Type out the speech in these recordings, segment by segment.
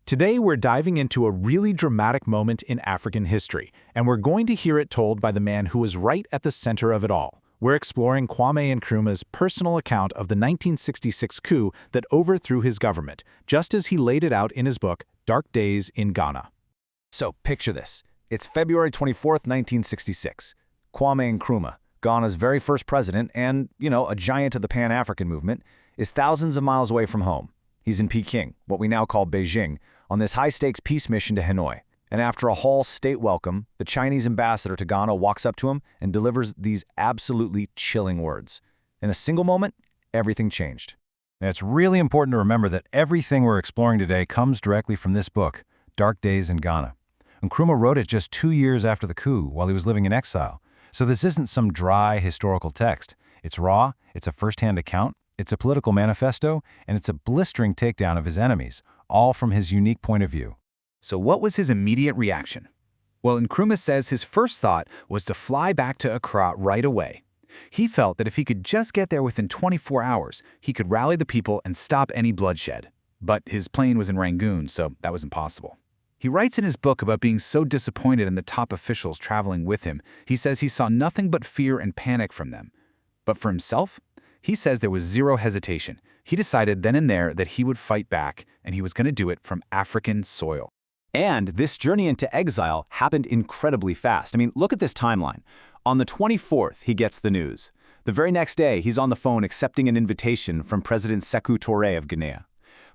Today we're diving into a really dramatic moment in African history, and we're going to hear it told by the man who was right at the center of it all. We're exploring Kwame Nkrumah's personal account of the 1966 coup that overthrew his government, just as he laid it out in his book, Dark Days in Ghana. So picture this. It's February 24th, 1966. Kwame Nkrumah, Ghana's very first president and, a giant of the Pan-African movement, is thousands of miles away from home. He's in Peking, what we now call Beijing, on this high-stakes peace mission to Hanoi. And after a whole state welcome, the Chinese ambassador to Ghana walks up to him and delivers these absolutely chilling words. In a single moment, everything changed. And it's really important to remember that everything we're exploring today comes directly from this book, Dark Days in Ghana. Nkrumah wrote it just 2 years after the coup, while he was living in exile. So this isn't some dry historical text. It's raw, it's a first-hand account, it's a political manifesto, and it's a blistering takedown of his enemies, all from his unique point of view. So what was his immediate reaction? Well, Nkrumah says his first thought was to fly back to Accra right away. He felt that if he could just get there within 24 hours, he could rally the people and stop any bloodshed. But his plane was in Rangoon, so that was impossible. He writes in his book about being so disappointed in the top officials traveling with him. He says he saw nothing but fear and panic from them. But for himself, he says there was zero hesitation. He decided then and there that he would fight back, and he was going to do it from African soil. And this journey into exile happened incredibly fast. Look at this timeline. On the 24th, he gets the news. The very next day, he's on the phone accepting an invitation from President Sékou Touré of Guinea.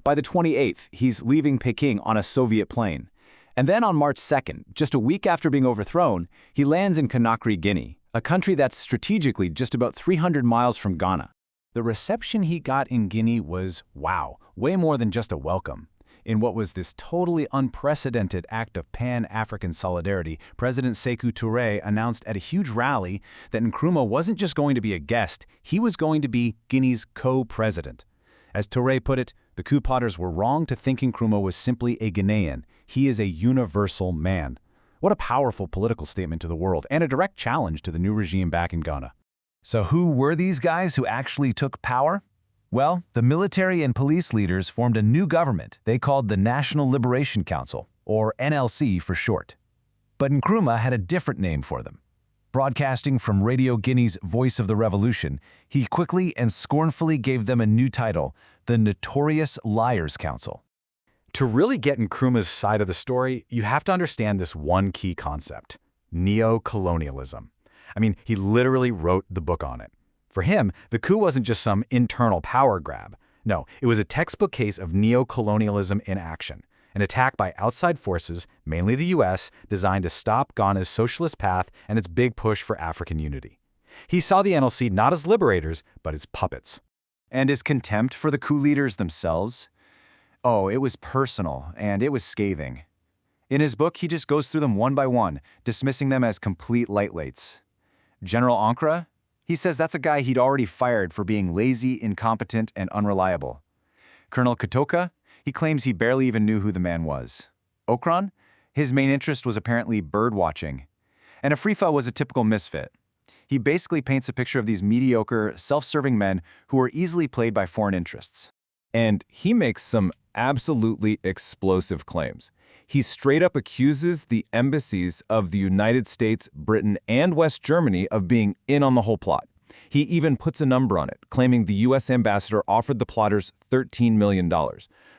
By the 28th, he's leaving Peking on a Soviet plane. And then on March 2nd, just a week after being overthrown, he lands in Conakry, Guinea, a country that's strategically just about 300 miles from Ghana. The reception he got in Guinea was, wow, way more than just a welcome. In what was this totally unprecedented act of Pan-African solidarity, President Sékou Touré announced at a huge rally that Nkrumah wasn't just going to be a guest, he was going to be Guinea's co-president. As Touré put it, the coup plotters were wrong to think Nkrumah was simply a Ghanaian. He is a universal man. What a powerful political statement to the world, and a direct challenge to the new regime back in Ghana. So who were these guys who actually took power? Well, the military and police leaders formed a new government they called the National Liberation Council, or NLC for short. But Nkrumah had a different name for them. Broadcasting from Radio Guinea's Voice of the Revolution, he quickly and scornfully gave them a new title, the Notorious Liars Council. To really get Nkrumah's side of the story, you have to understand this one key concept: neo-colonialism. He literally wrote the book on it. For him, the coup wasn't just some internal power grab. No, it was a textbook case of neo-colonialism in action, an attack by outside forces, mainly the US, designed to stop Ghana's socialist path and its big push for African unity. He saw the NLC not as liberators, but as puppets. And his contempt for the coup leaders themselves? Oh, it was personal, and it was scathing. In his book, he just goes through them one by one, dismissing them as complete lightweights. General Ankara? He says that's a guy he'd already fired for being lazy, incompetent, and unreliable. Colonel Katoka? He claims he barely even knew who the man was. Okran? His main interest was apparently bird-watching. And Afrifa was a typical misfit. He basically paints a picture of these mediocre, self-serving men who are easily played by foreign interests. And he makes some absolutely explosive claims. He straight up accuses the embassies of the United States, Britain, and West Germany of being in on the whole plot. He even puts a number on it, claiming the U.S. ambassador offered the plotters $13 million.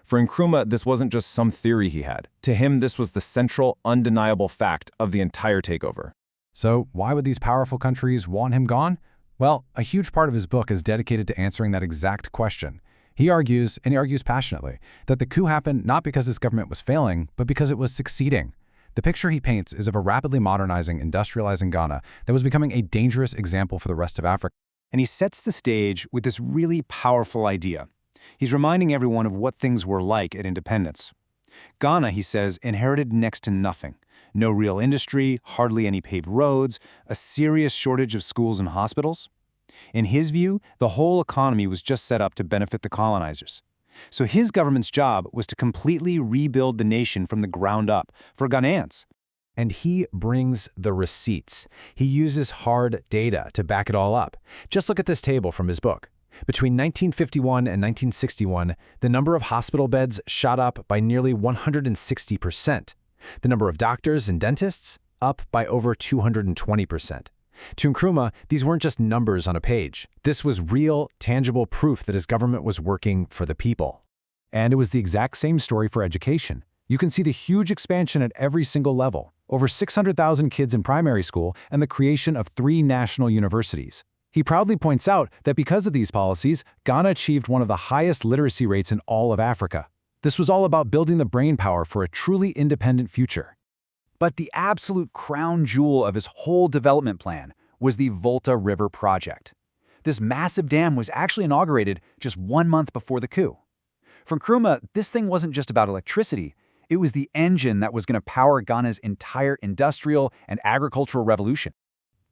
For Nkrumah, this wasn't just some theory he had. To him, this was the central, undeniable fact of the entire takeover. So why would these powerful countries want him gone? Well, a huge part of his book is dedicated to answering that exact question. He argues, and he argues passionately, that the coup happened not because his government was failing, but because it was succeeding. The picture he paints is of a rapidly modernizing, industrializing Ghana that was becoming a dangerous example for the rest of Africa. And he sets the stage with this really powerful idea. He's reminding everyone of what things were like at independence. Ghana, he says, inherited next to nothing. No real industry, hardly any paved roads, a serious shortage of schools and hospitals. In his view, the whole economy was just set up to benefit the colonizers. So his government's job was to completely rebuild the nation from the ground up for Ghanaians. And he brings the receipts. He uses hard data to back it all up. Just look at this table from his book. Between 1951 and 1961, the number of hospital beds shot up by nearly 160%. The number of doctors and dentists, up by over 220%. To Nkrumah, these weren't just numbers on a page. This was real, tangible proof that his government was working for the people. And it was the exact same story for education. You can see the huge expansion at every single level. Over 600,000 kids in primary school and the creation of 3 national universities. He proudly points out that because of these policies, Ghana achieved one of the highest literacy rates in all of Africa. This was all about building the brainpower for a truly independent future. But the absolute crown jewel of his whole development plan was the Volta River Project. This massive dam was actually inaugurated just 1 month before the coup. For Nkrumah, this thing wasn't just about electricity. It was the engine that was going to power Ghana's entire industrial and agricultural revolution.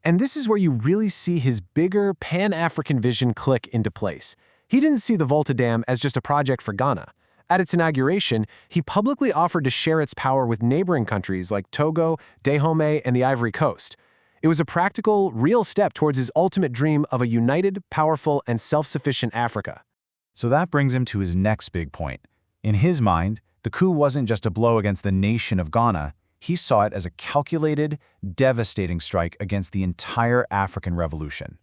And this is where you really see his bigger Pan-African vision click into place. He didn't see the Volta Dam as just a project for Ghana. At its inauguration, he publicly offered to share its power with neighboring countries like Togo, Dahomey, and the Ivory Coast. It was a practical, real step towards his ultimate dream of a united, powerful, and self-sufficient Africa. So that brings him to his next big point. In his mind, the coup wasn't just a blow against the nation of Ghana. He saw it as a calculated, devastating strike against the entire African revolution.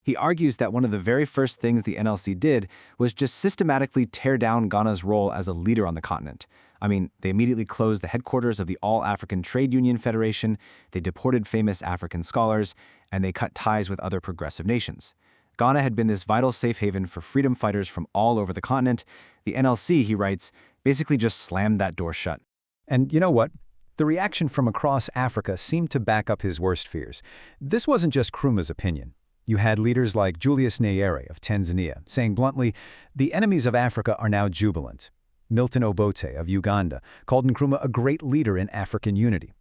He argues that one of the very first things the NLC did was just systematically tear down Ghana's role as a leader on the continent. I mean, they immediately closed the headquarters of the All-African Trade Union Federation, they deported famous African scholars, and they cut ties with other progressive nations. Ghana had been this vital safe haven for freedom fighters from all over the continent. The NLC, he writes, basically just slammed that door shut. And you know what? The reaction from across Africa seemed to back up his worst fears. This wasn't just Nkrumah's opinion. You had leaders like Julius Nyerere of Tanzania saying bluntly, "The enemies of Africa are now jubilant." Milton Obote of Uganda called Nkrumah a great leader in African unity.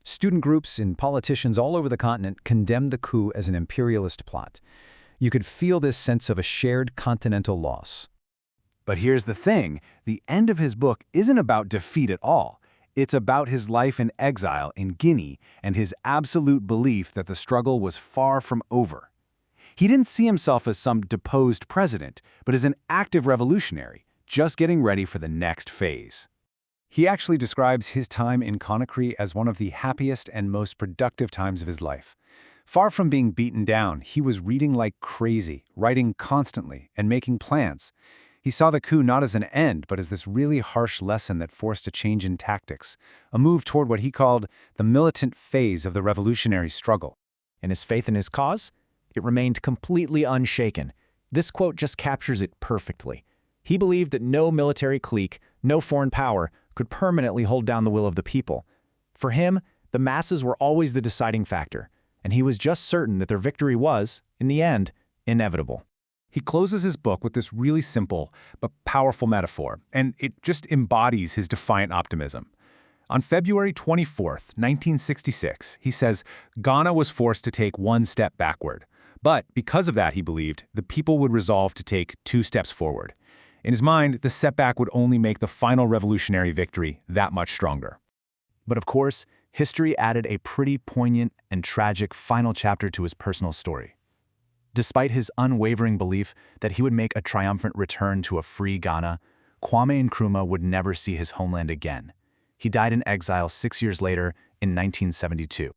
Student groups and politicians all over the continent condemned the coup as an imperialist plot. You could feel this sense of a shared continental loss. But here's the thing, the end of his book isn't about defeat at all. It's about his life in exile in Guinea and his absolute belief that the struggle was far from over. He didn't see himself as some deposed president, but as an active revolutionary, just getting ready for the next phase. He actually describes his time in Conakry as one of the happiest and most productive times of his life. Far from being beaten down, he was reading like crazy, writing constantly, and making plans. He saw the coup not as an end, but as this really harsh lesson that forced a change in tactics, a move toward what he called the militant phase of the revolutionary struggle. And his faith in his cause? It remained completely unshaken. This quote just captures it perfectly. He believed that no military clique, no foreign power, could permanently hold down the will of the people. For him, the masses were always the deciding factor, and he was just certain that their victory was, in the end, inevitable. He closes his book with this really simple but powerful metaphor, and it just embodies his defiant optimism. On February 24th, 1966, he says, Ghana was forced to take 1 step backward. But because of that, he believed, the people would resolve to take 2 steps forward. In his mind, the setback would only make the final revolutionary victory that much stronger. But of course, history added a pretty poignant and tragic final chapter to his personal story. Despite his unwavering belief that he would make a triumphant return to a free Ghana, Kwame Nkrumah would never see his homeland again. He died in exile 6 years later in 1972.